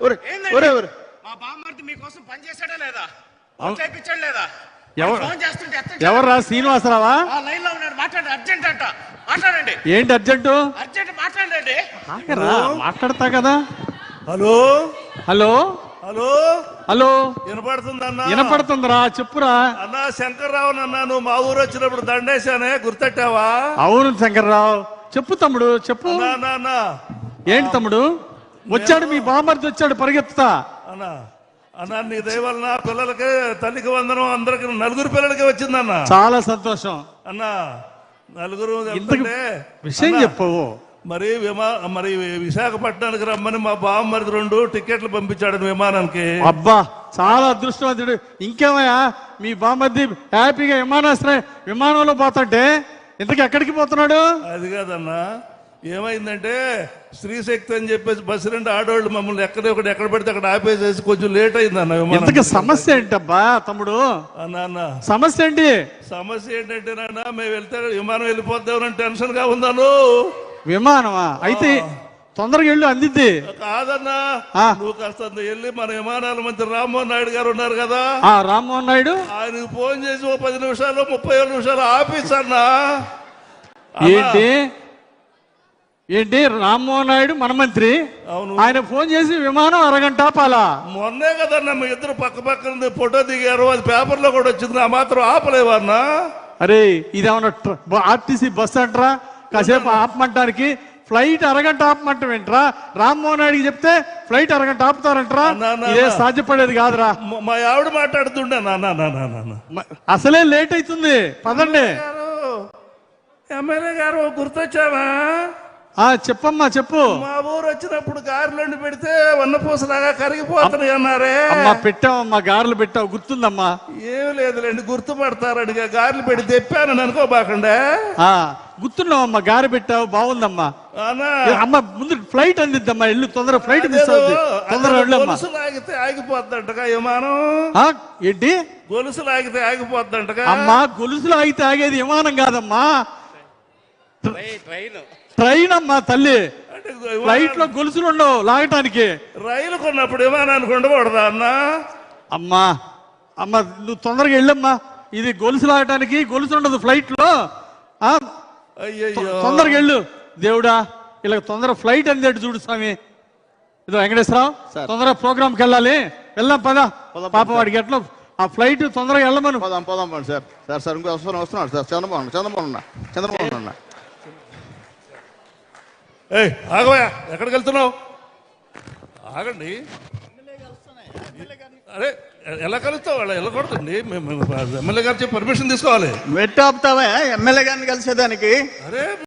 మా బామ్మర్ది మీకోసం పని చేశాడా లేదా? చేయించాడు లేదా? ఫోన్ చేస్తుంటే ఎవర్రా? శ్రీనివాసరావా? లైన్ లో ఉన్నాడు, మాట్లాడండి. అర్జెంట్ అంట, మాట్లాడండి. ఏంటి అర్జెంటు? అర్జెంట్ మాట్లాడండి. మాట్లాడతా కదా. హలో హలో హలో హలో వినపడుతుందన్నా? వినపడుతుందిరా, చెప్పురా. అన్నా శంకర్రావు అన్నా, నువ్వు మా ఊరు వచ్చినప్పుడు దండేశానే, గుర్తెట్టావా? అవును శంకర్రావు, చెప్పు తమ్ముడు చెప్పు. ఏంటి తమ్ముడు? వచ్చాడు మీ బామర్ది, వచ్చాడు పరిగెత్తుతా. అన్నా అన్నా, నీ దయ వలన పిల్లలకి తల్లికి వందనం, అందరికి నలుగురు పిల్లలకి వచ్చిందన్న. చాలా సంతోషం అన్నా. నలుగురు విషయం చెప్పవు. మరి మరి విశాఖపట్నానికి రమ్మని మా బామ్మరిది 2 టికెట్లు పంపించాడు విమానానికి. అబ్బా, చాలా అదృష్టవంతుడు. ఇంకేమయ్యా, మీ బామ్మర్ది హ్యాపీగా విమానంలో పోతుంటే ఇంతకు ఎక్కడికి పోతున్నాడు? అది కాదన్నా, ఏమైందంటే స్త్రీశక్తి అని చెప్పేసి బస్సు 2 ఆడవాళ్ళు మమ్మల్ని ఎక్కడ పడితే అక్కడ ఆపేసేసి కొంచెం లేట్ అయిందన్న. ఇంతకు సమస్య ఏంటబ్బా తమ్ముడు? అన్న సమస్య ఏంటి? సమస్య ఏంటంటే నాన్న, మేము వెళ్తే విమానం వెళ్ళిపోద్దామని టెన్షన్ గా ఉందాను. విమానమా? అయితే తొందరగా వెళ్ళు, అందిద్ది. కాదన్నా, నువ్వు కాస్త వెళ్ళి మన విమానాల మంత్రి రామ్మోహన్ నాయుడు గారు ఉన్నారు కదా, రామ్మోహన్ నాయుడు, ఆయనకు ఫోన్ చేసి 10 నిమిషాలు 37 నిమిషాలు ఆఫీస్ అన్నా. ఏంటి ఏంటి రామ్మోహన్ నాయుడు మన మంత్రి? అవును, ఆయన ఫోన్ చేసి విమానం అరగంట ఆపాలా? మొన్నే కదన్నా మీ ఇద్దరు పక్క పక్కన ఫోటో దిగారు, అది పేపర్లో కూడా వచ్చింది. ఆ మాత్రం ఆపలేవన్నా? అరే, ఇదేమన్నా ఆర్టీసీ బస్ అంటారా? కాసేపు ఆపమంటానికి ఫ్లైట్ అరగంట ఆపమంటాం ఏంట్రా? రామ్మోహన్ నాయుడికి చెప్తే ఫ్లైట్ అరగంట ఆపుతారంటరా? ఇదే సాధ్యపడేది కాదురా. మా ఆవిడ మాట్లాడుతుండే నాన్న, అసలే లేట్ అవుతుంది, పదండి. ఎమ్మెల్యే గారు గుర్తొచ్చావా? చెప్పమ్మా చెప్పు. మా ఊరు వచ్చినప్పుడు గారెలు పెడితే వన్నపూసలాగా కరిగిపోతున్నాయి అన్నారే. అమ్మా పెట్టావమ్మా, గారెలు పెట్టావు, గుర్తుందమ్మా? ఏమి లేదులేండి, గుర్తుపడతారని గారెలు పెట్టి తెప్పానని అనుకోబాకండే. గుర్తున్నావమ్మా, గారె పెట్టావు, బాగుందమ్మా. అమ్మ ముందు ఫ్లైట్ అందిద్దమ్మా, ఇల్లు తొందరగా ఫ్లైట్ మిస్ అవుతుంది, తొందరగా వెళ్ళమ్మా. గొలుసు లాగితే ఆగిపోద్దంటగా విమానం. ఏంటి? గొలుసు లాగితే ఆగిపోద్దంటగా. అమ్మా, గొలుసులు ఆగితే ఆగేది విమానం కాదమ్మా, ట్రైన్ అమ్మా తల్లి. ఫ్లైట్ లో గొలుసులు ఉండవు లాగటానికి. రైలు కొన్నప్పుడు విమానానికి ఉండకూడదా అన్న? అమ్మా నువ్వు తొందరగా వెళ్ళమ్మా, ఇది గొలుసు లాగటానికి గొలుసు ఉండదు ఫ్లైట్ లో. తొందరగా వెళ్ళు దేవుడా, ఇలా తొందరగా ఫ్లైట్ అందేట్టు చూడు స్వామి. ఇదో వెంకటేశ్వరరావు, తొందరగా ప్రోగ్రామ్కి వెళ్ళాలి, వెళ్దాం పద. పాప వాడికి ఎట్లా ఆ ఫ్లైట్ తొందరగా వెళ్ళమను. పోదాం సార్. సార్ ఇంకో వస్తున్నాడు సార్, చంద్రబాబు. ఆగవయా, ఎక్కడికి వెళ్తున్నావు? ఆగండి. అరే ఎలా కలుస్తావు? వాళ్ళు వెళ్ళకూడదండి, ఎమ్మెల్యే గారు చెప్పి పర్మిషన్ తీసుకోవాలి. మెట్టు ఆపుతావా ఎమ్మెల్యే గారిని కలిసేదానికి? అరే